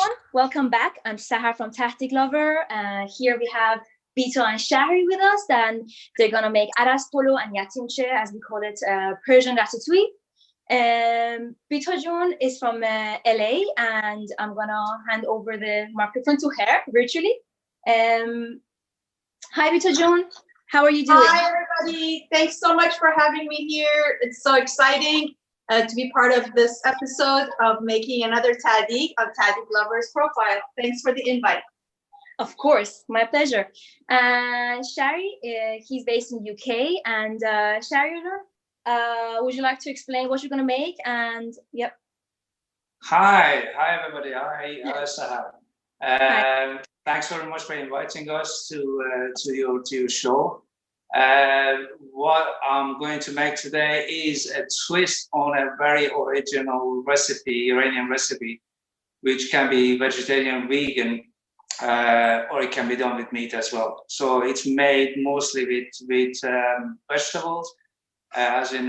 everyone. Welcome back. I'm Sahar from Tahdiglover. Here we have Bita and Shahryar with us, and they're gonna make Adas Polo and Yatimche, as we call it, Persian ratatouille. Bita June is from LA, and I'm gonna hand over the microphone to her virtually. Hi, Bita June. How are you doing? Hi, everybody. Thanks so much for having me here. It's so exciting to be part of this episode of making another Tahdig of Tahdiglover's profile. Thanks for the invite. Of course, my pleasure. Shari, he's based in UK, and Sharyar, would you like to explain what you're gonna make? And yep. Hi everybody. Hi, Sahar. Thanks very much for inviting us to your show. What I'm going to make today is a twist on a very original recipe, Iranian recipe, which can be vegetarian, vegan, or it can be done with meat as well. So it's made mostly with vegetables, as in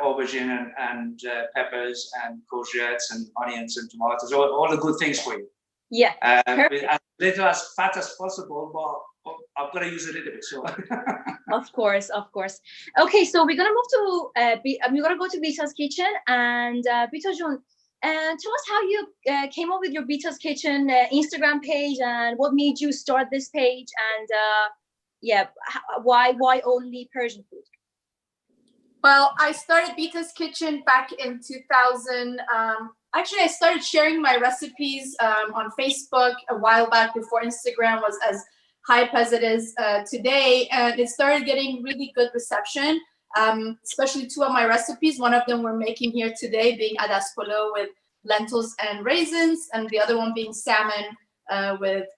aubergine and peppers and courgettes and onions and tomatoes, all the good things for you. Yeah, with as little as fat as possible, but I've got to use a little bit. So. Of course. Okay, so we're gonna move to we're gonna go to Vitas Kitchen, and Bita June, tell us how you came up with your Vitas Kitchen Instagram page, and what made you start this page, and why only Persian food? Well, I started Vitas Kitchen back in 2000. Actually, I started sharing my recipes on Facebook a while back, before Instagram was as hype as it is today, and it started getting really good reception, especially two of my recipes. One of them we're making here today, being Adas Polo with lentils and raisins, and the other one being salmon with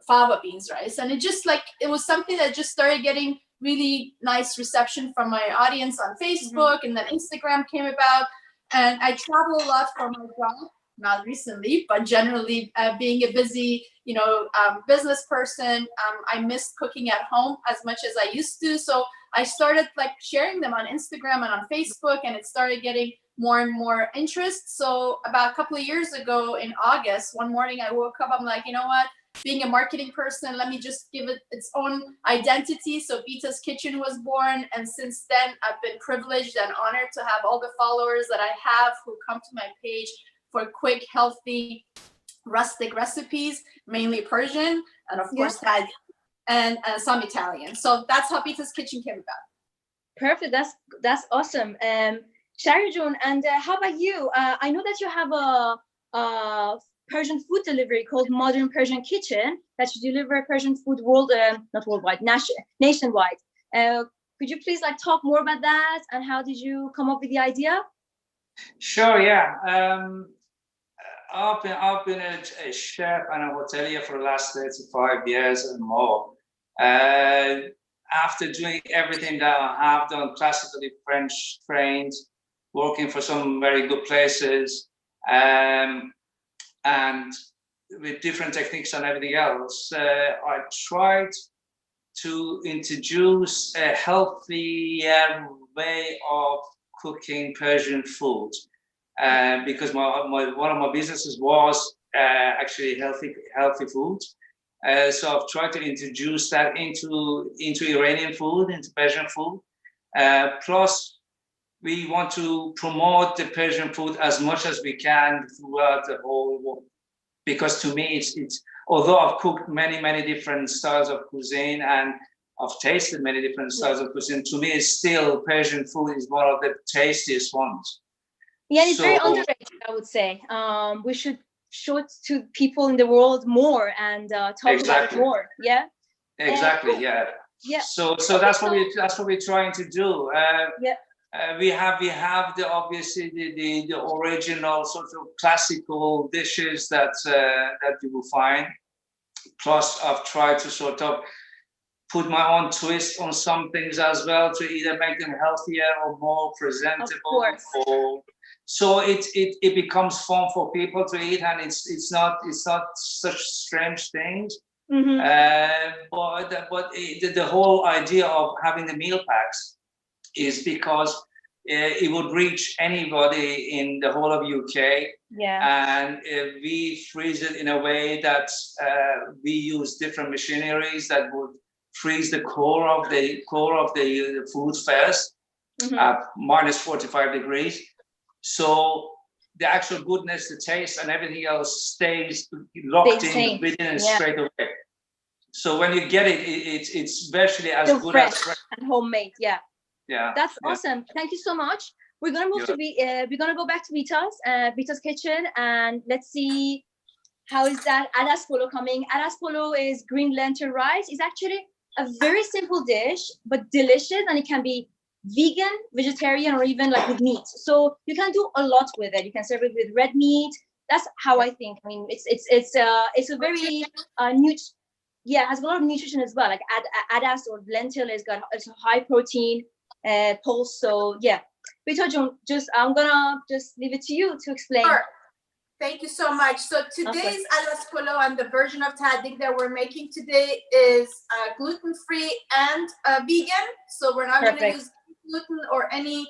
fava beans rice. And it was something that just started getting really nice reception from my audience on Facebook, and then Instagram came about. And I travel a lot for my job, not recently, but generally being a busy, business person, I missed cooking at home as much as I used to. So I started sharing them on Instagram and on Facebook, and it started getting more and more interest. So about a couple of years ago in August, one morning I woke up, I'm like, you know what? Being a marketing person, let me just give it its own identity. So Vitas Kitchen was born, and since then I've been privileged and honored to have all the followers that I have who come to my page for quick, healthy, rustic recipes, mainly Persian, and of course Tahdig, and some Italian. So that's how Vitas Kitchen came about. Perfect. That's awesome. Sharyar, and how about you? I know that you have a Persian food delivery called Modern Persian Kitchen that you deliver Persian food not worldwide, nationwide. Could you please talk more about that, and how did you come up with the idea? Sure, yeah. I've been a chef and a hotelier for the last 35 years and more. After doing everything that I have done, classically French trained, working for some very good places, and with different techniques and everything else, I tried to introduce a healthy way of cooking Persian food, because one of my businesses was actually healthy food. So I've tried to introduce that into Iranian food, into Persian food. Plus, we want to promote the Persian food as much as we can throughout the whole world, because to me, it's although I've cooked many different styles of cuisine and I've tasted many different styles of cuisine, to me, it's still Persian food is one of the tastiest ones. Yeah, it's very underrated, I would say. We should show it to people in the world more and talk about it more. Yeah. Exactly. Yeah. So that's what we're trying to do. We have the obviously the original sort of classical dishes that you will find. Plus, I've tried to sort of put my own twist on some things as well, to either make them healthier or more presentable. So it becomes fun for people to eat, and it's not such strange things. But the whole idea of having the meal packs is because it would reach anybody in the whole of UK. Yeah. And we freeze it in a way that we use different machineries that would freeze the core of the food first at minus 45 degrees. So the actual goodness, the taste, and everything else stays locked in within it straight away. So when you get it, it's virtually as still good fresh as fresh. and homemade. Yeah. Yeah. That's awesome. Thank you so much. We're gonna move to we're gonna go back to Vitas Kitchen, and let's see how is that Adas Polo coming. Adas Polo is green lentil rice. It's actually a very simple dish, but delicious, and it can be vegan, vegetarian, or even like with meat. So you can do a lot with it. You can serve it with red meat. That's how I think. I mean, it's a very it has a lot of nutrition as well. Like Adas or lentil it's a high protein pulse. So yeah, Bita, I'm gonna just leave it to you to explain. Sure. Thank you so much. So today's Adas Polo and the version of Tahdig that we're making today is gluten-free and vegan. So we're not going to use gluten or any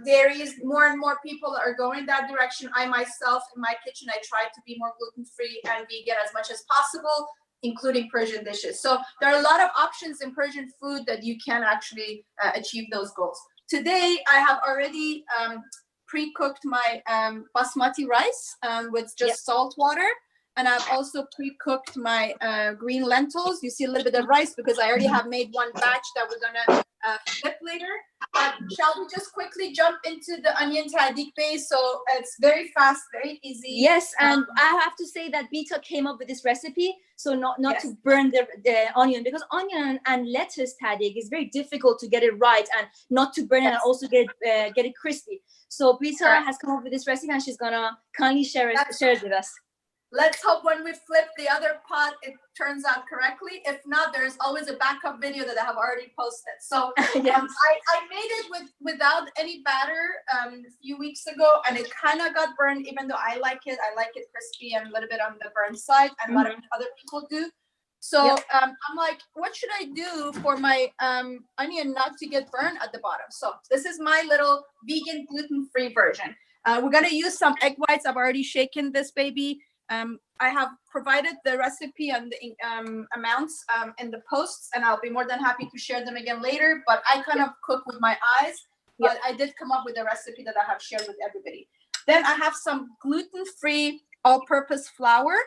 dairies. More and more people are going that direction. I myself, in my kitchen, I try to be more gluten-free and vegan as much as possible, including Persian dishes. So there are a lot of options in Persian food that you can actually achieve those goals. Today, I have already pre-cooked my basmati rice with just salt water, and I've also pre-cooked my green lentils. You see a little bit of rice because I already have made one batch that we're gonna flip later. Shall we just quickly jump into the onion tahdig base? So it's very fast, very easy. Yes, and I have to say that Bita came up with this recipe, so not to burn the onion, because onion and lettuce tahdig is very difficult to get it right and not to burn it and also get it crispy. So Bita has come up with this recipe, and she's gonna kindly share it with us. Let's hope when we flip the other pot, it turns out correctly. If not, there's always a backup video that I have already posted. So I made it without any batter a few weeks ago, and it kind of got burned, even though I like it. I like it crispy and a little bit on the burnt side, and a lot of other people do. So I'm like, what should I do for my onion not to get burned at the bottom? So this is my little vegan gluten-free version. We're gonna use some egg whites. I've already shaken this baby. I have provided the recipe and the amounts in the posts, and I'll be more than happy to share them again later. But I kind of cook with my eyes, but I did come up with a recipe that I have shared with everybody. Then I have some gluten-free all-purpose flour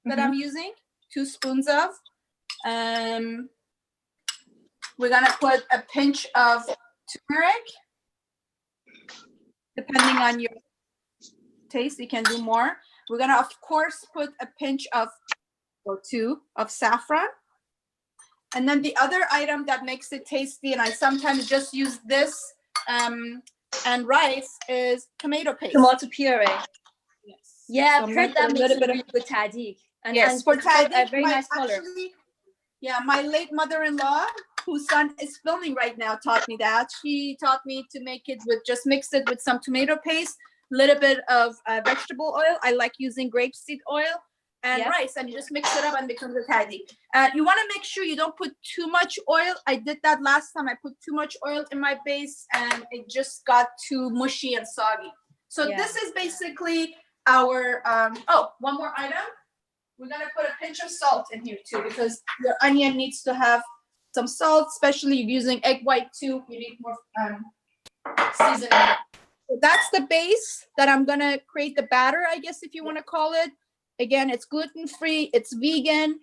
that I'm using, 2 spoons of. We're gonna put a pinch of turmeric. Depending on your taste, you can do more. We're gonna, of course, put a pinch of, or 2 of saffron. And then the other item that makes it tasty, and I sometimes just use this and rice, is tomato paste. Tomato puree. Yes. Yeah, so I've heard that makes a really good tahdig. And, yes, for tahdig, a very nice color. Actually, yeah, my late mother-in-law, whose son is filming right now, taught me that. She taught me to make it with, just mix it with some tomato paste, little bit of vegetable oil. I like using grapeseed oil and rice, and you just mix it up and becomes a tahdig. You want to make sure you don't put too much oil. I did that last time. I put too much oil in my base, and it just got too mushy and soggy. So this is basically our one more item. We're gonna put a pinch of salt in here too, because your onion needs to have some salt, especially if you're using egg white too. You need more seasoning. So that's the base that I'm gonna create the batter, I guess, if you want to call it. Again, it's gluten-free, it's vegan.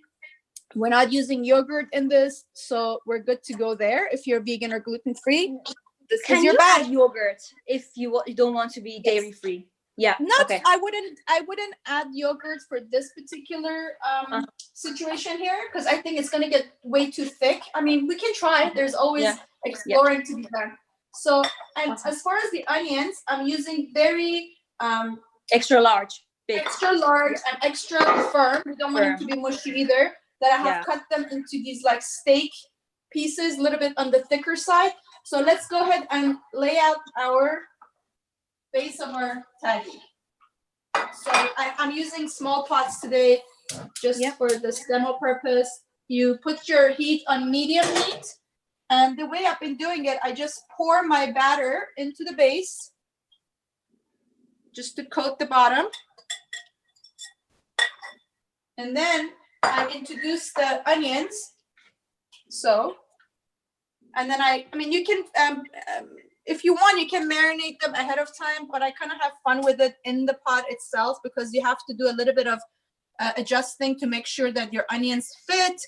We're not using yogurt in this, so we're good to go there if you're vegan or gluten-free. Can you add yogurt if you don't want to be dairy-free? Yeah. I wouldn't add yogurt for this particular situation here, because I think it's gonna get way too thick. I mean, we can try. There's always exploring to be done. So, and as far as the onions, I'm using very extra large, big. Extra large and extra firm. We don't want them to be mushy either. That I have cut them into these like steak pieces, a little bit on the thicker side. So let's go ahead and lay out our base of our tahdig. So I'm using small pots today, just for this demo purpose. You put your heat on medium heat, And the way I've been doing it, I just pour my batter into the base just to coat the bottom. And then I introduce the onions. So, and then I mean, you can, if you want, you can marinate them ahead of time, but I kind of have fun with it in the pot itself because you have to do a little bit of adjusting to make sure that your onions fit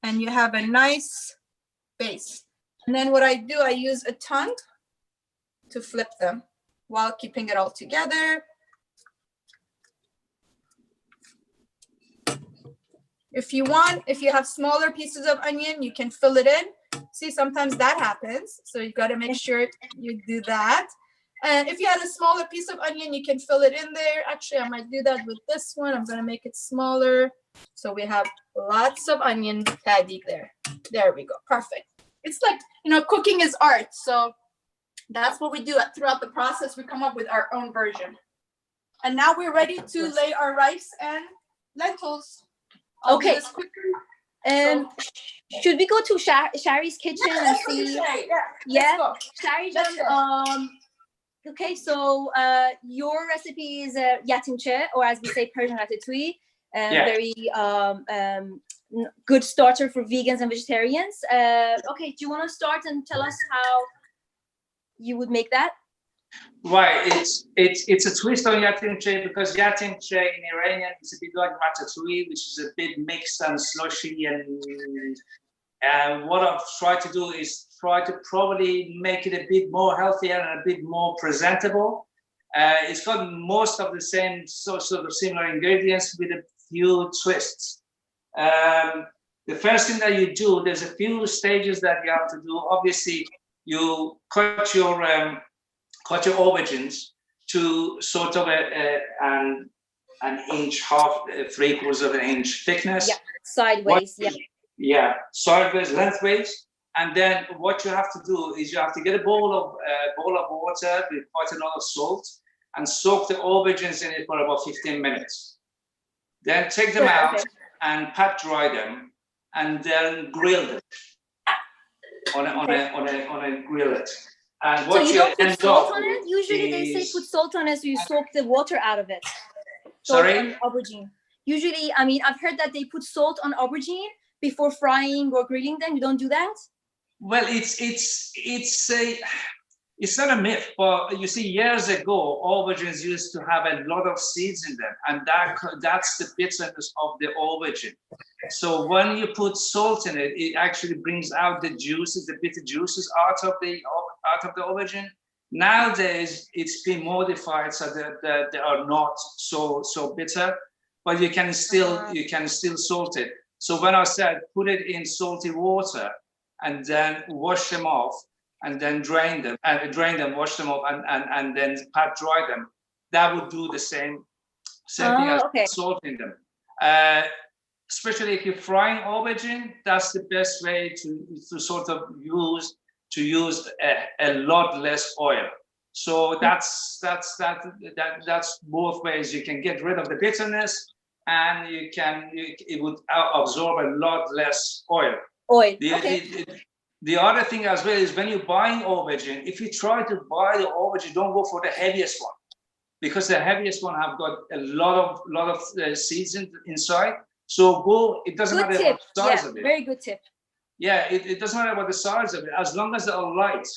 and you have a nice base. And then what I do, I use a tongue to flip them while keeping it all together. If you want, if you have smaller pieces of onion, you can fill it in. See, sometimes that happens. So you got to make sure you do that. And if you had a smaller piece of onion, you can fill it in there. Actually, I might do that with this one. I'm going to make it smaller. So we have lots of onion tahdig there. There we go. Perfect. It's like, you know, cooking is art. So that's what we do throughout the process. We come up with our own version. And now we're ready to lay our rice and lentils. Okay. Should we go to Shari's kitchen and see? Yeah. Shari, okay, so your recipe is yatimche, or as we say, Persian ratatouille. Very good starter for vegans and vegetarians. Okay, do you want to start and tell us how you would make that? Right, it's a twist on yatimche because yatimche in Iranian is a bit like ratatouille, which is a bit mixed and slushy. And what I've tried to do is try to probably make it a bit more healthier and a bit more presentable. It's got most of the same sort of similar ingredients with a few twists. The first thing that you do, there's a few stages that you have to do. Obviously, you cut your aubergines to sort of an inch, half, 3/4 of an inch thickness. Yeah, sideways. Yeah, sideways, lengthways. And then what you have to do is you have to get a bowl of water with quite a lot of salt and soak the aubergines in it for about 15 minutes. Then take them out and pat dry them, and then grill them on a grillet. And what so you don't put salt on it? Usually they say put salt on it so you soak the water out of it. Salt on aubergine. Usually, I mean, I've heard that they put salt on aubergine before frying or grilling them. You don't do that? Well, it's not a myth, but you see, years ago, aubergines used to have a lot of seeds in them, and that's the bitterness of the aubergine. So when you put salt in it, it actually brings out the juices, the bitter juices out of the aubergine. Nowadays, it's been modified so that they are not so bitter, but you can still salt it. So when I said put it in salty water and then wash them off, and then drain them, wash them off, and then pat dry them, that would do the same thing as salting them. Especially if you're frying aubergine, that's the best way to sort of use a lot less oil. So that's both ways. You can get rid of the bitterness, and it would absorb a lot less oil. The other thing as well is when you're buying aubergine, if you try to buy the aubergine, don't go for the heaviest one, because the heaviest one have got a lot of seeds inside. So it doesn't matter what the size of it. Very good tip. Yeah, it doesn't matter about the size of it. As long as they are light,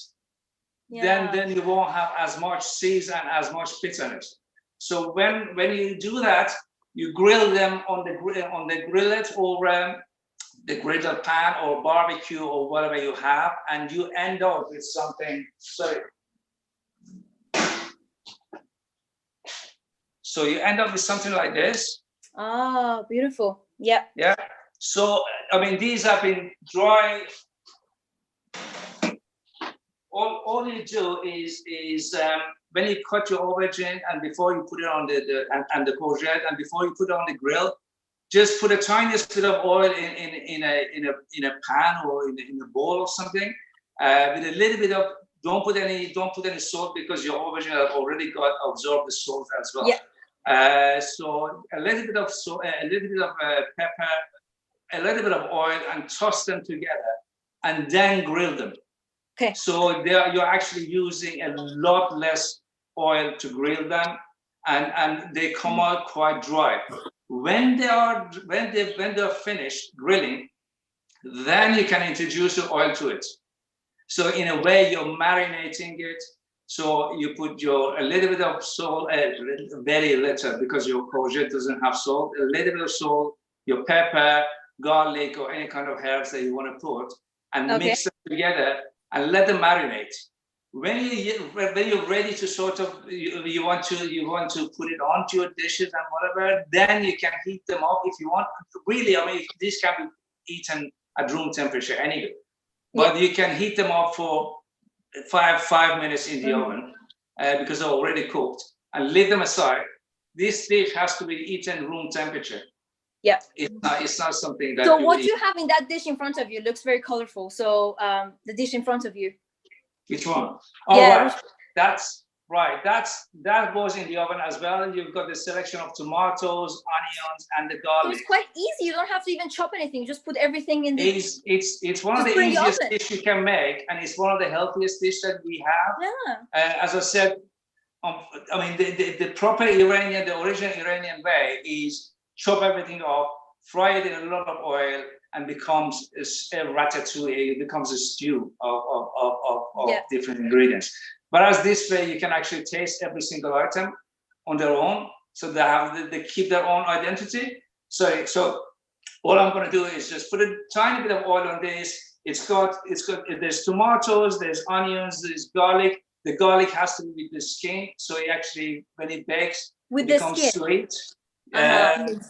then you won't have as much seeds and as much bitterness. So when you do that, you grill them on the grillet or the griddle pan or barbecue or whatever you have, and you end up with something. So you end up with something like this. Oh, beautiful. Yeah. Yeah. So I mean, these have been dry. All you do is when you cut your aubergine and before you put it on the courgette and before you put it on the grill, just put a tiniest bit of oil in a pan or in a bowl or something, with a little bit of. Don't put any salt because your aubergine have already got absorbed the salt as well. Yeah. So a little bit of salt, a little bit of pepper, a little bit of oil, and toss them together. and then grill them. Okay. So you're actually using a lot less oil to grill them, and they come out quite dry. When they're finished grilling, then you can introduce the oil to it. So in a way, you're marinating it. So you put a little bit of salt, very little, because your courgette doesn't have salt, a little bit of salt, your pepper, garlic, or any kind of herbs that you want to put, and mix them together and let them marinate. When you're ready to sort of, you want to put it onto your dishes and whatever, then you can heat them up if you want. Really, I mean, this can be eaten at room temperature anyway. But you can heat them up for five minutes in the oven because they're already cooked, and leave them aside. This dish has to be eaten room temperature. Yeah, it's not something that. So what you have in that dish in front of you looks very colorful. So the dish in front of you. Which one? Oh, right. That's right. That goes in the oven as well. You've got the selection of tomatoes, onions, and the garlic. So it's quite easy. You don't have to even chop anything. You just put everything in the. It's one of the easiest dish you can make, and it's one of the healthiest dishes that we have. Yeah. As I said, I mean the proper Iranian, the original Iranian way is chop everything up, fry it in a lot of oil, and becomes a ratatouille. It becomes a stew of different ingredients. But as this way, you can actually taste every single item on their own, so they keep their own identity. So all I'm going to do is just put a tiny bit of oil on this. There's tomatoes, there's onions, there's garlic. The garlic has to be with the skin, so it actually, when it bakes, it becomes sweet. And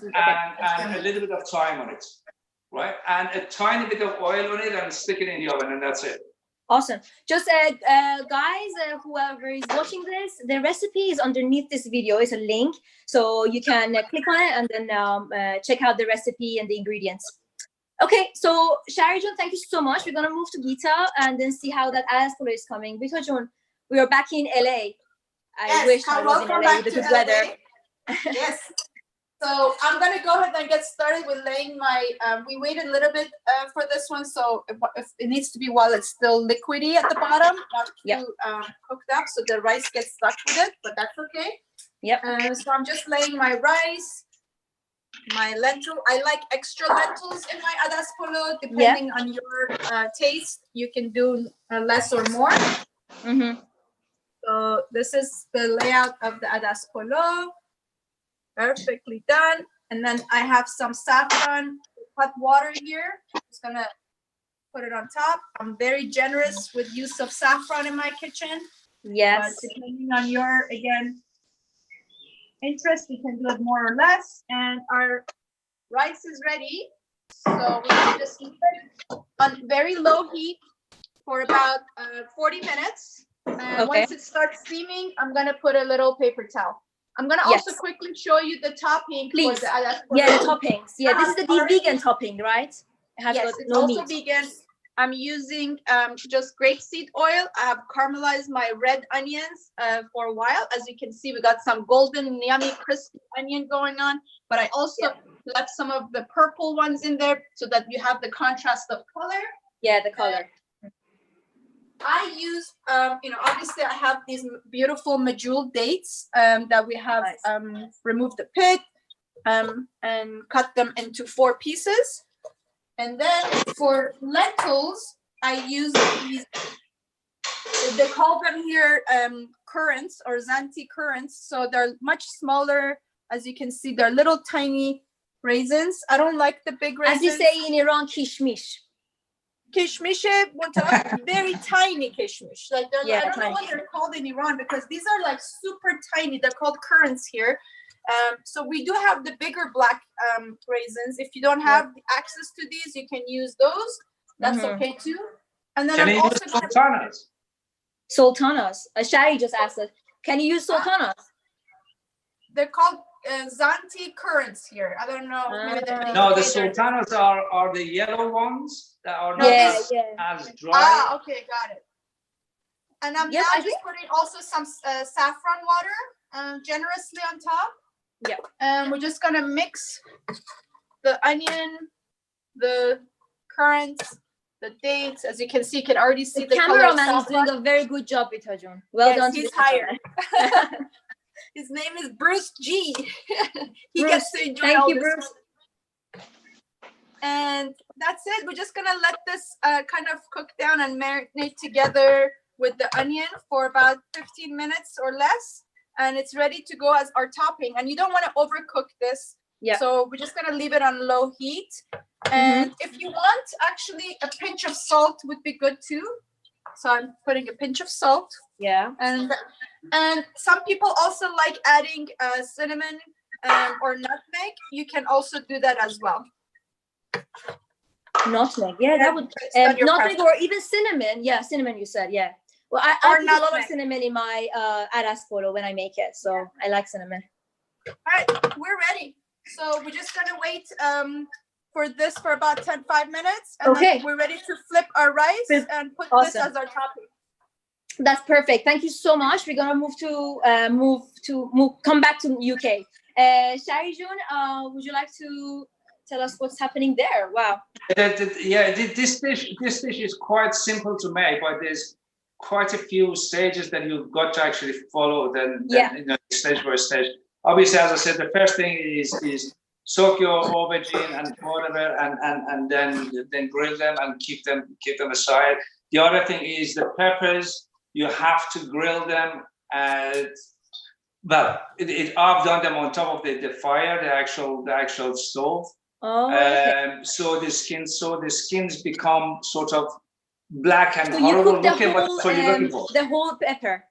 a little bit of thyme on it, right? And a tiny bit of oil on it, and stick it in the oven, and that's it. Awesome. Just guys, whoever is watching this, the recipe is underneath this video. It's a link, so you can click on it and then check out the recipe and the ingredients. Okay, so Sharyar, thank you so much. We're gonna move to Bita and then see how that Adas Polo is coming. Bita, we are back in LA. I wish I was in LA with the good weather. Yes. So I'm gonna go ahead and get started with laying my. We waited a little bit for this one, so it needs to be while it's still liquidy at the bottom, not too cooked up, so the rice gets stuck with it. But that's okay. Yep. So I'm just laying my rice, my lentil. I like extra lentils in my Adas Polo, depending on your taste. You can do less or more. So this is the layout of the Adas Polo. Perfectly done. And then I have some saffron hot water here. Just gonna put it on top. I'm very generous with use of saffron in my kitchen. Yes. But depending on your, again, interest, you can do it more or less. And our rice is ready. So we can just keep it on very low heat for about 40 minutes. And once it starts steaming, I'm gonna put a little paper towel. I'm gonna also quickly show you the topping. Please. For the the toppings. Yeah, this is the vegan topping, right? It has yes, it's also vegan. I'm using just grapeseed oil. I have caramelized my red onions for a while. As you can see, we got some golden, yummy, crispy onion going on. But I also left some of the purple ones in there so that you have the contrast of color. Yeah, the color. I use, obviously I have these beautiful medjool dates that we have removed the pit and cut them into 4 pieces. And then for lentils, I use these, they call them here currants or zanti currants. So they're much smaller. As you can see, they're little tiny raisins. I don't like the big raisins. As you say in Iran, kishmish. Kishmish, very tiny kishmish. Like I don't know what they're called in Iran because these are like super tiny. They're called currants here. So we do have the bigger black raisins. If you don't have access to these, you can use those. That's okay too. And then I'm also sultanas. Sultanas. Shari just asked us. Can you use sultanas? They're called zanti currants here. I don't know. No, the sultanas are the yellow ones that are not as dry. Okay, got it. And I'm now just putting also some saffron water generously on top. Yeah. And we're just gonna mix the onion, the currants, the dates. As you can see, you can already see the color cameraman is doing a very good job, Bita Jun. Well done. He's hired. His name is Bruce G. He Bruce, gets to enjoy thank all you, this. Bruce. And that's it. We're just gonna let this kind of cook down and marinate together with the onion for about 15 minutes or less. And it's ready to go as our topping. And you don't want to overcook this. Yeah. So we're just gonna leave it on low heat. And if you want, actually a pinch of salt would be good too. So I'm putting a pinch of salt. Yeah. And some people also like adding cinnamon or nutmeg. You can also do that as well. Nutmeg, yeah, that would nutmeg or even cinnamon. Yeah, cinnamon. You said, yeah. Well, I put a lot of cinnamon in my Adas Polo when I make it, so I like cinnamon. All right, we're ready. So we're just gonna wait for this for about 5 minutes, and then we're ready to flip our rice and put this as our topping. That's perfect. Thank you so much. We're gonna come back to UK. Sharyar, would you like to tell us what's happening there? Wow. This dish is quite simple to make, but there's quite a few stages that you've got to actually follow. Then stage by stage. Obviously, as I said, the first thing is soak your aubergine and whatever, and then grill them and keep them aside. The other thing is the peppers. You have to grill them. But I've done them on top of the fire, the actual stove. Oh, okay. So the skins become sort of black and so horrible you cook looking. But that's what you're looking for. The whole pepper.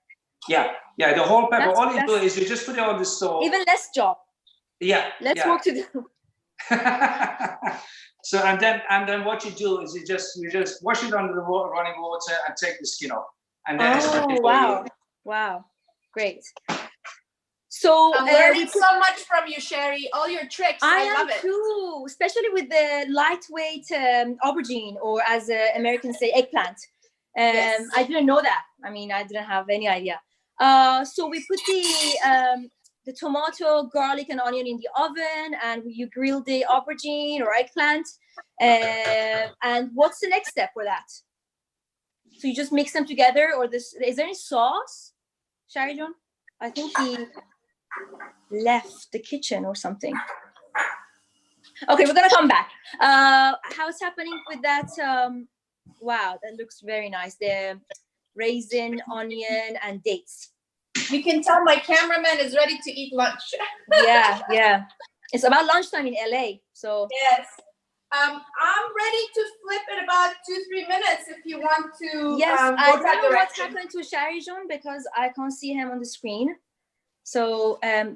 Yeah, the whole pepper. All you do is you just put it on the stove. Even less job. Yeah. Let's work to do. So and then what you do is you just wash it under the running water and take the skin off. And then wow, great. So I'm learning so much from you, Sherry. All your tricks, I love it too, especially with the lightweight aubergine, or as Americans say, eggplant. I didn't know that. I mean, I didn't have any idea. So we put the tomato, garlic, and onion in the oven, and you grill the aubergine or eggplant. And what's the next step for that? So you just mix them together, or is there any sauce, Sharyar? I think he left the kitchen or something. Okay, we're gonna come back. How's happening with that? Wow, that looks very nice. The raisin, onion, and dates. You can tell my cameraman is ready to eat lunch. Yeah. It's about lunchtime in LA, so. Yes. I'm ready to flip in about 2-3 minutes if you want to. Yes, I don't know what's happened to Sharyar because I can't see him on the screen. So, are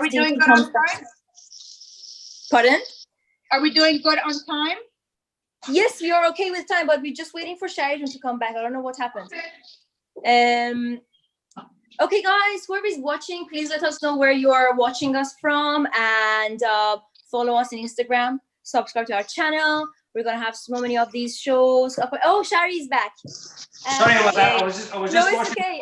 we doing good on time? Pardon? Are we doing good on time? Yes, we are okay with time, but we're just waiting for Sharyar to come back. I don't know what happened. Okay, guys, whoever is watching, please let us know where you are watching us from, and follow us on Instagram. Subscribe to our channel. We're gonna have so many of these shows. Oh, Shari is back. Sorry about that. I was just watching. Okay.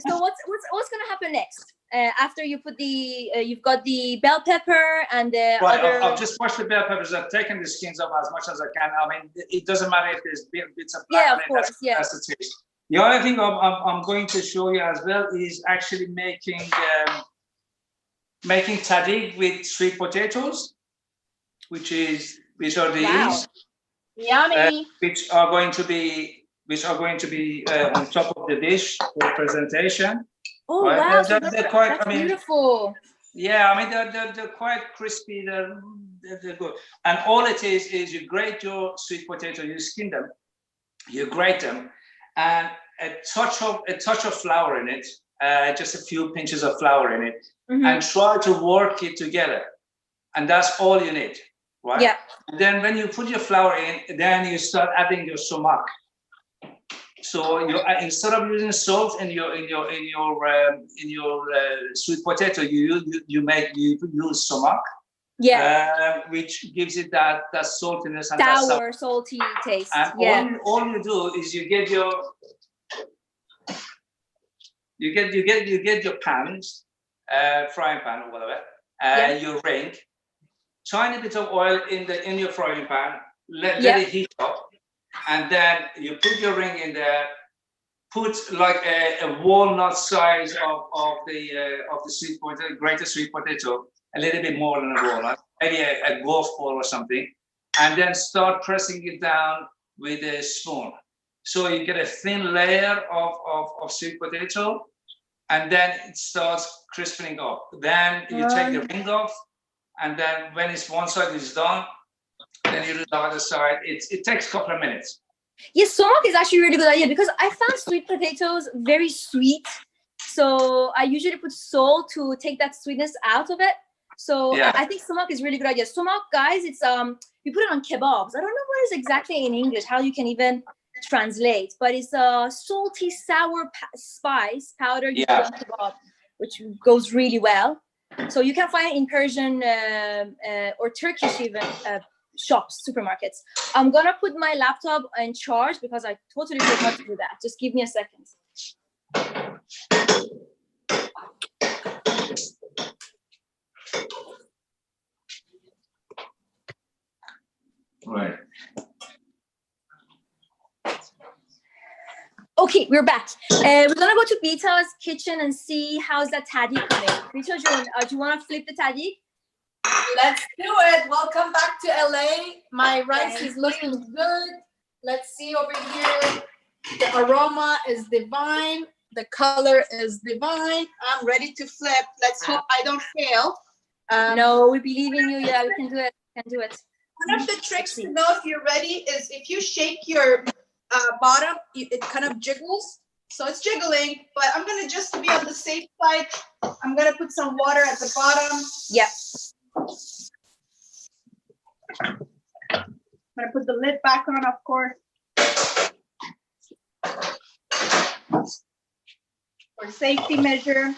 So what's gonna happen next? After you put you've got the bell pepper and the other. I've just washed the bell peppers. I've taken the skins off as much as I can. I mean, it doesn't matter if there's bits of black. Yeah, of course. That's the taste. The other thing I'm going to show you as well is actually making tahdig with sweet potatoes, which are these. Yummy. Which are going to be on top of the dish for presentation. Oh, right? wow! They're quite. That's beautiful. Yeah, I mean they're quite crispy. They're good. And all it is you grate your sweet potato. You skin them. You grate them. And a touch of flour in it, just a few pinches of flour in it, and try to work it together. And that's all you need, right? Yeah. And then when you put your flour in, then you start adding your sumac. So you instead of using salt in your sweet potato, you use sumac. Yeah. Which gives it that saltiness and sour, salty taste. And all you do is you get your pans, frying pan or whatever, your ring, tiny bit of oil in your frying pan, let it heat up, and then you put your ring in there, put like a walnut size of the sweet potato, grated sweet potato, a little bit more than a walnut, maybe a golf ball or something, and then start pressing it down with a spoon. So you get a thin layer of sweet potato, and then it starts crisping up. Then you take the ring off, and then when it's one side is done, then you do the other side. It takes a couple of minutes. Yes, sumac is actually a really good idea because I found sweet potatoes very sweet. So I usually put salt to take that sweetness out of it. So I think sumac is really good idea. Sumac, guys, it's you put it on kebabs. I don't know what is exactly in English, how you can even translate, but it's a salty sour spice powder you put on kebab, which goes really well. So you can find it in Persian or Turkish even shops, supermarkets. I'm gonna put my laptop in charge because I totally forgot to do that. Just give me a second. Right. Okay, we're back. We're gonna go to Bita's kitchen and see how's that tahdig coming. Bita, do you want to flip the tahdig? Let's do it. Welcome back to LA. My rice is looking good. Let's see over here. The aroma is divine. The color is divine. I'm ready to flip. Let's hope I don't fail. No, we believe in you. Yeah, we can do it. We can do it. One of the tricks to know if you're ready is if you shake your bottom, it kind of jiggles. So it's jiggling, but I'm going to, just to be on the safe side, I'm going to put some water at the bottom. Yep. I'm going to put the lid back on, of course. For safety measure.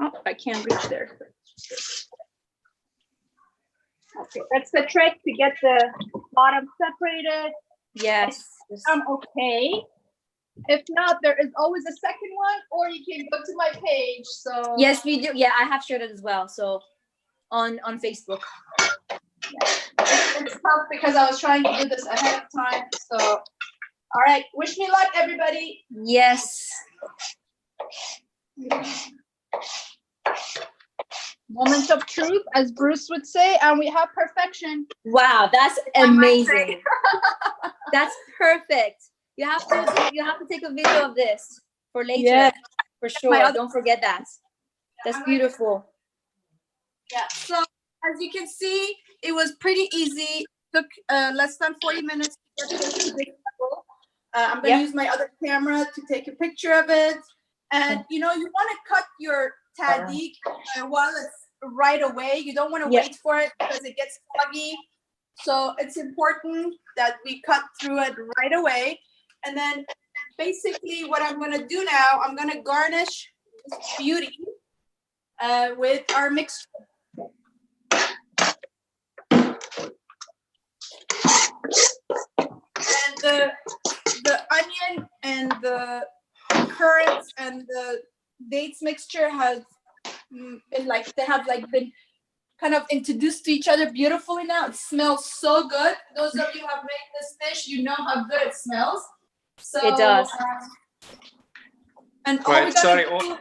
Oh, I can't reach there. Okay, that's the trick to get the bottom separated. Yes. I'm okay. If not, there is always a second one, or you can go to my page. So yes, we do. Yeah, I have shared it as well. So on Facebook. It's tough because I was trying to do this ahead of time. So all right, wish me luck, everybody. Yes. Moment of truth, as Bruce would say, and we have perfection. Wow, that's amazing. That's perfect. You have to take a video of this for later, for sure. Don't forget that. That's beautiful. Yeah. So as you can see, it was pretty easy. Took less than 40 minutes to get this to this level. I'm going to use my other camera to take a picture of it. And you know, you want to cut your tahdig while it's right away. You don't want to wait for it because it gets foggy. So it's important that we cut through it right away. And then basically what I'm going to do now, I'm going to garnish this beauty with our mixture. And the onion and the currants and the dates mixture has been been kind of introduced to each other beautifully now. It smells so good. Those of you who have made this dish, you know how good it smells. So it does. And do,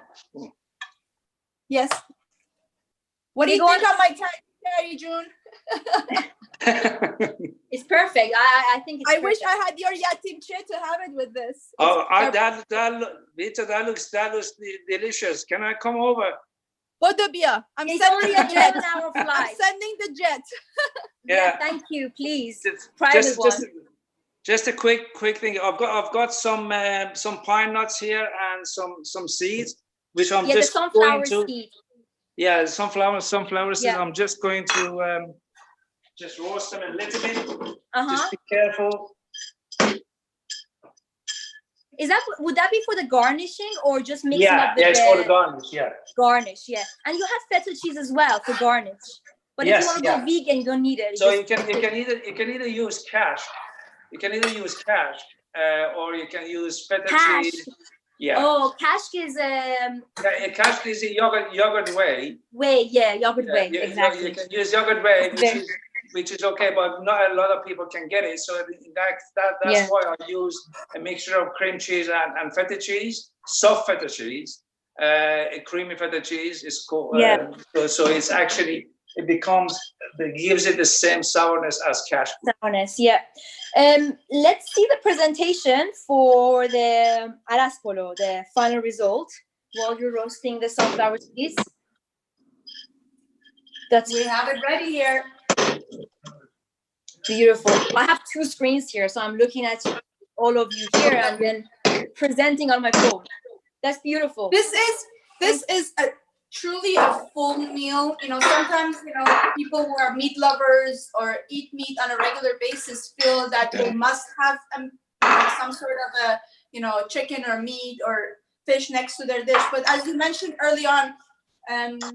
yes. What do you think of my tahdig, June? It's perfect. I think it's I wish I had your yatimche to have it with this. That looks delicious. Can I come over? Bodobia. It's only a 11-hour flight. I'm sending the jet. Yeah, thank you. Please. Just a quick thing. I've got some pine nuts here and some seeds, which I'm just going to. Seed. Yeah, sunflower seeds. I'm just going to just roast them a little bit. Just be careful. Would that be for the garnishing or just mixing up the it's for the garnish, Garnish, yeah. And you have feta cheese as well for garnish. But if you want to go vegan, you don't need it. So you can either use cash. You can either use cash or you can use feta cheese. Yeah. Oh, kashk is Kashk is a yogurt whey. whey. Yeah, yogurt Yeah, whey. you, Exactly. you can use yogurt whey, Very- which is okay, but not a lot of people can get it. So that's why I use a mixture of cream cheese and feta cheese, soft feta cheese. A creamy feta cheese is called. So it's actually it gives it the same sourness as cash. Sourness, yeah. Let's see the presentation for the Adas Polo, the final result, while you're roasting the sunflower seeds. We have it ready here. Beautiful. I have two screens here, so I'm looking at all of you here and then presenting on my phone. That's beautiful. This is truly a full meal. You know, sometimes, you know, people who are meat lovers or eat meat on a regular basis feel that they must have some sort of a, you know, chicken or meat or fish next to their dish. But as you mentioned early on,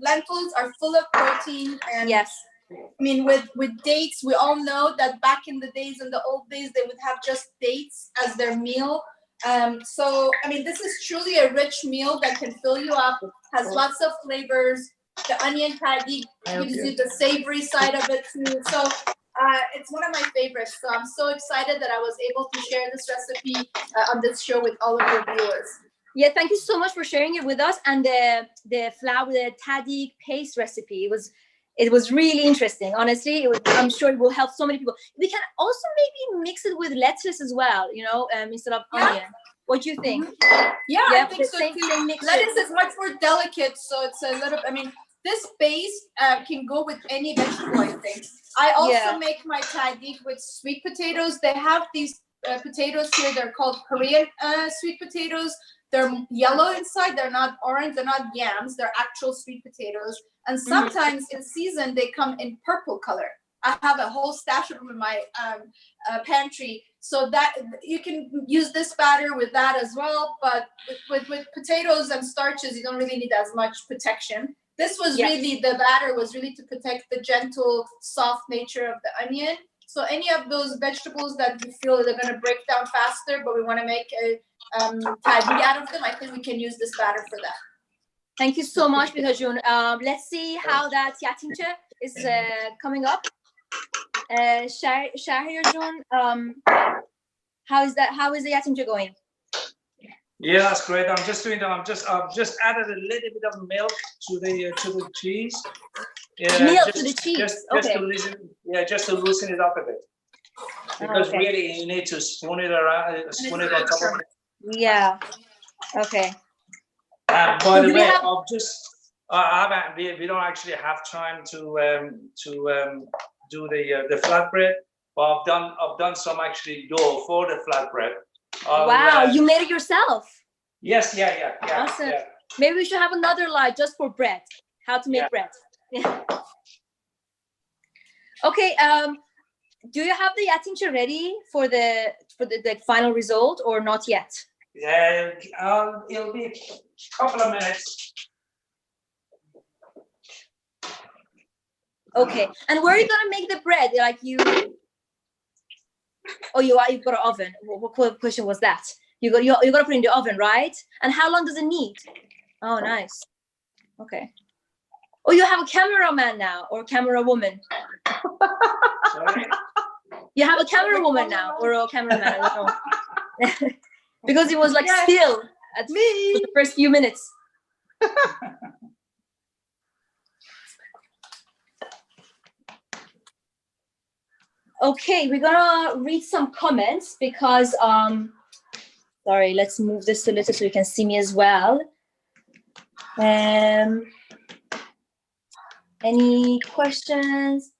lentils are full of protein. And yes. I mean, with dates, we all know that back in the days, in the old days, they would have just dates as their meal. So, I mean, this is truly a rich meal that can fill you up, has lots of flavors. The onion tahdig gives you the savory side of it too. So it's one of my favorites. So I'm so excited that I was able to share this recipe on this show with all of your viewers. Yeah, thank you so much for sharing it with us. And the flour, the tahdig paste recipe, it was really interesting. Honestly, I'm sure it will help so many people. We can also maybe mix it with lettuce as well, you know, instead of onion. What do you think? Yeah, I think so same, too. Same lettuce is much more delicate, so it's a little. I mean, this base can go with any vegetable, I think. I also make my tahdig with sweet potatoes. They have these potatoes here. They're called Korean sweet potatoes. They're yellow inside. They're not orange. They're not yams. They're actual sweet potatoes. And sometimes in season, they come in purple color. I have a whole stash of them in my pantry. So that you can use this batter with that as well. But with potatoes and starches, you don't really need as much protection. This was really, the batter was really to protect the gentle, soft nature of the onion. So any of those vegetables that you feel they're going to break down faster, but we want to make a tahdig out of them, I think we can use this batter for that. Thank you so much, Bita Jun. Let's see how that Yatimche is coming up. Shahryar Jun, how is the Yatimche going? Yeah, that's great. I'm just doing that. I've just added a little bit of milk to the cheese. Milk to the cheese. Just to loosen it up a bit. Because really, you need to spoon it around, spoon it on top of it. Yeah. Okay. By the way, we don't actually have time to do the flatbread, but I've done some actually dough for the flatbread. Wow, you made it yourself. Yes, yeah. Awesome. Yeah. Maybe we should have another live just for bread. How to make bread. Okay. Do you have the Yatimche ready for the final result or not yet? Yeah, it'll be a couple of minutes. Okay. And where are you gonna make the bread? Like you? Oh, you've got an oven. What question was that? You got to put it in the oven, right? And how long does it need? Oh, nice. Okay. Oh, you have a cameraman now or camera woman? Sorry? You have a camera woman now or a cameraman? I don't know. Because it was like still at me for the first few minutes. Okay, we're gonna read some comments because sorry, let's move this a little so you can see me as well. Any questions?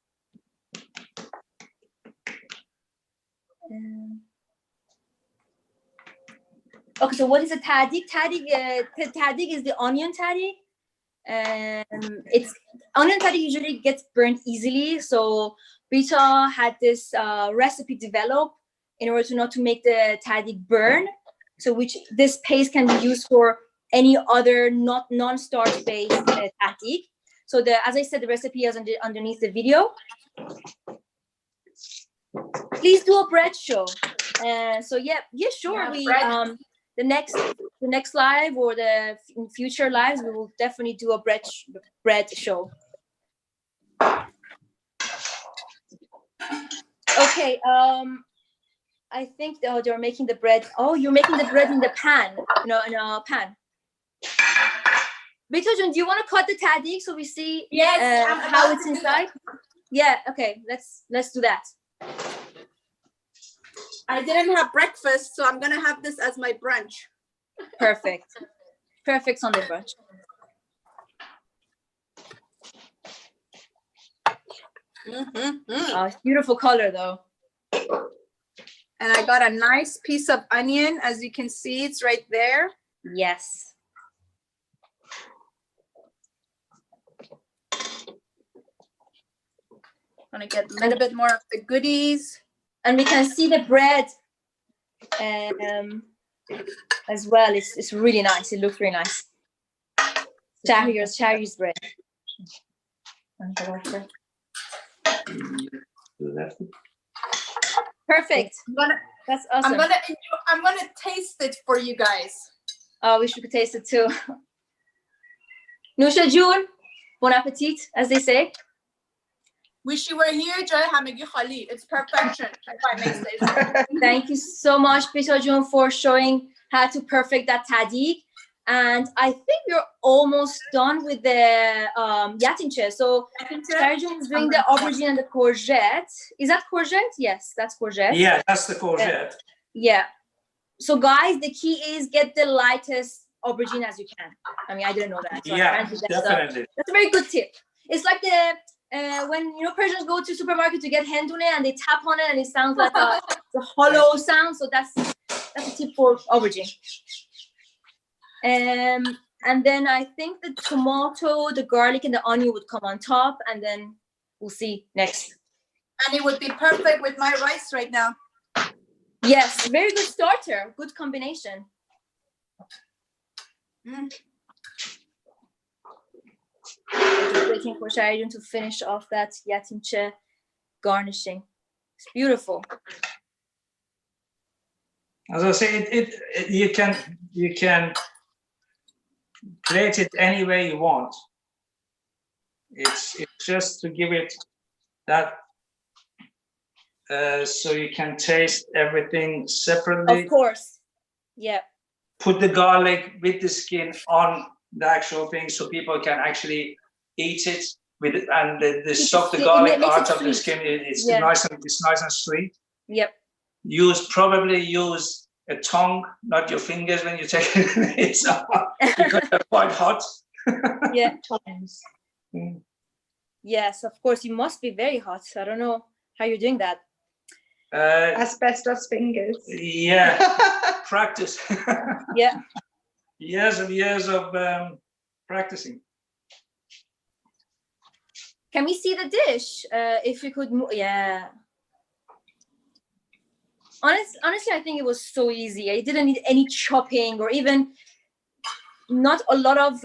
Okay, so what is a tahdig? Tahdig is the onion tahdig. It's onion tahdig usually gets burnt easily, so Bita had this recipe developed in order to not to make the tahdig burn. So this paste can be used for any other non-starch based tahdig. So as I said, the recipe is underneath the video. Please do a bread show. So sure. Yeah, The the next live or in future lives, we will definitely do a bread show. Okay. I think they're making the bread. Oh, you're making the bread in the pan. In a pan. Bita, do you want to cut the tahdig so we see how it's inside? Yeah. Okay. Let's do that. I didn't have breakfast, so I'm gonna have this as my brunch. Perfect. Perfect Sunday brunch. Oh, beautiful color though. And I got a nice piece of onion. As you can see, it's right there. Yes. I'm gonna get a little bit more of the goodies. And we can see the bread as well. It's really nice. It looks really nice. Sharyar's bread. Perfect. That's awesome. I'm gonna taste it for you guys. Oh, we should taste it too. Nusha June, bon appetit, as they say. Wish you were here, Joy Hamigi Khali. It's perfection. If I may say so. Thank you so much, Bita June, for showing how to perfect that tahdig. And I think we're almost done with the yatimche. So Sharyar is doing the aubergine and the courgette. Is that courgette? Yes, that's courgette. Yeah, that's the courgette. Yeah. So guys, the key is get the lightest aubergine as you can. I mean, I didn't know that. So Yeah, definitely. That's a very good tip. It's like when Persians go to supermarket to get hendune and they tap on it and it sounds like a hollow sound. So that's a tip for aubergine. And then I think the tomato, the garlic, and the onion would come on top, and then we'll see next. And it would be perfect with my rice right now. Yes, very good starter. Good combination. Just waiting for Sharyar to finish off that yatimche garnishing. It's beautiful. As I say, you can plate it any way you want. It's just to give it that so you can taste everything separately. Of course. Yeah. Put the garlic with the skin on the actual thing so people can actually eat it with it, and they suck the garlic out of the skin. It's nice and sweet. Yep. Probably use a tongue, not your fingers when you take it out, because they're quite hot. Yeah. Yes, of course. You must be very hot. I don't know how you're doing that. Asbestos fingers. Yeah. Practice. Yeah. Years of practicing. Can we see the dish? If you could, yeah. Honestly, I think it was so easy. I didn't need any chopping or even not a lot of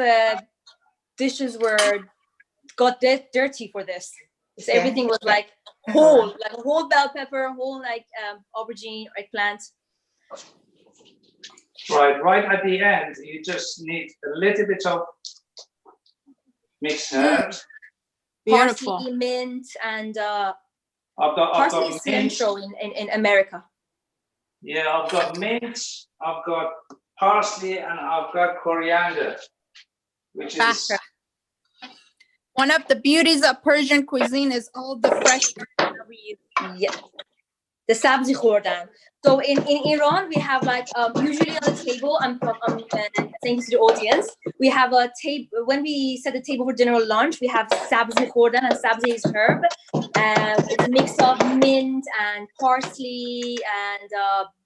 dishes got dirty for this. So everything was like whole, like a whole bell pepper, whole like aubergine, eggplant. Right at the end, you just need a little bit of mixed herbs. Parsley, mint, and parsley is cilantro in America. Yeah, I've got mint, I've got parsley, and I've got coriander, which is one of the beauties of Persian cuisine is all the fresh that we use. Yeah, the sabzi khordan. So in Iran, we have like usually on the table. I'm saying this to the audience. We have a table when we set the table for dinner or lunch. We have sabzi khordan, and sabzi is herb. It's a mix of mint and parsley and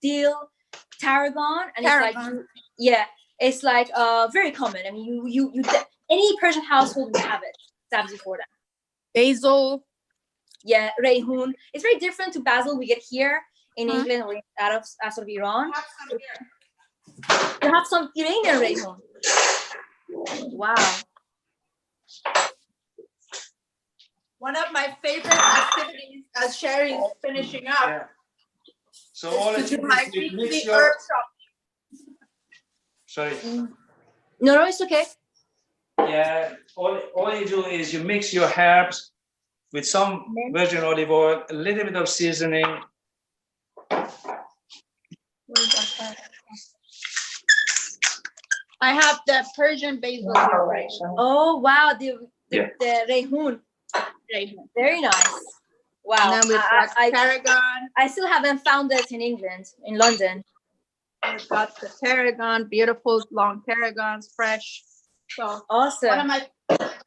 dill, tarragon, and Tarragon. it's like very common. I mean, you any Persian household will have it. Sabzi khordan. Basil. Yeah, rayhun. It's very different to basil we get here in England or out of Iran. You have some Iranian rayhun. Wow. One of my favorite activities as Sherry is finishing up. Yeah. So all is it to do is my you weekly mix herb shopping. Sorry. No, it's okay. Yeah, all you do is you mix your herbs with some virgin olive oil, a little bit of seasoning. I have the Persian basil here. Oh wow, the rehun. Very nice. Wow. And then we've got tarragon. I still haven't found it in England, in London. We've got the tarragon, beautiful long tarragons, fresh. So Awesome.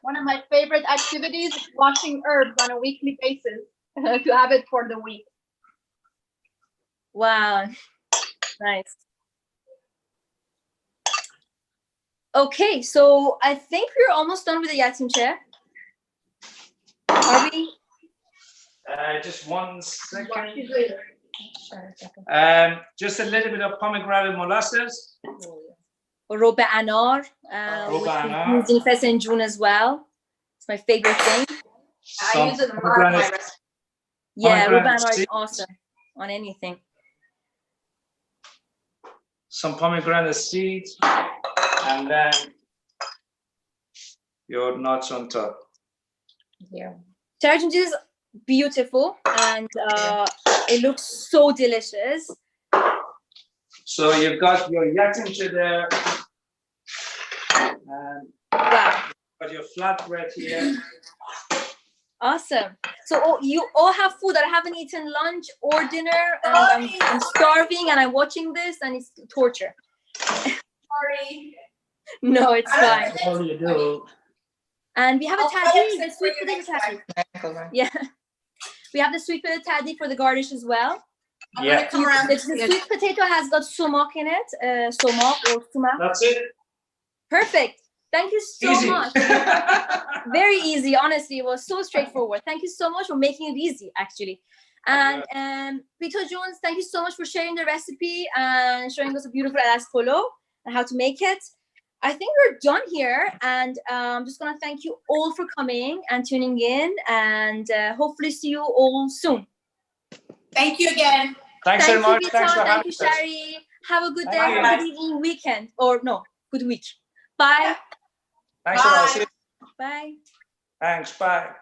one of my favorite activities is washing herbs on a weekly basis to have it for the week. Wow. Nice. Okay, so I think we're almost done with the yatimche. Are we? Just 1 second. Just a little bit of pomegranate molasses. Robe anar, which we use in Fes in June as well. It's my favorite thing. I use it a lot. Yeah, robe anar is awesome on anything. Some pomegranate seeds, and then your nuts on top. Yeah. Tarjun is beautiful, and it looks so delicious. So you've got your yatimche there, and Wow. got your flatbread here. Awesome. So you all have food. I haven't eaten lunch or dinner, and I'm starving, and I'm watching this, and it's torture. Sorry. No, it's fine. All you do. And we have a tahdig, the sweet potato tahdig. Yeah. We have the sweet potato tahdig for the garnish as well. Yeah. The sweet potato has got sumac in it, sumac or sumac. That's it. Perfect. Thank you so Easy. much. Very easy, honestly. It was so straightforward. Thank you so much for making it easy, actually. And Vito Jones, thank you so much for sharing the recipe and showing us a beautiful Adas Polo and how to make it. I think we're done here, and I'm just going to thank you all for coming and tuning in, and hopefully see you all soon. Thank you again. Thanks very much. Vito. Thanks for Thank having you, us. Shari. Have a good day. Thank you. Have a good evening, weekend. Or no, good week. Bye. Thanks a lot. See you. Bye. Thanks. Bye.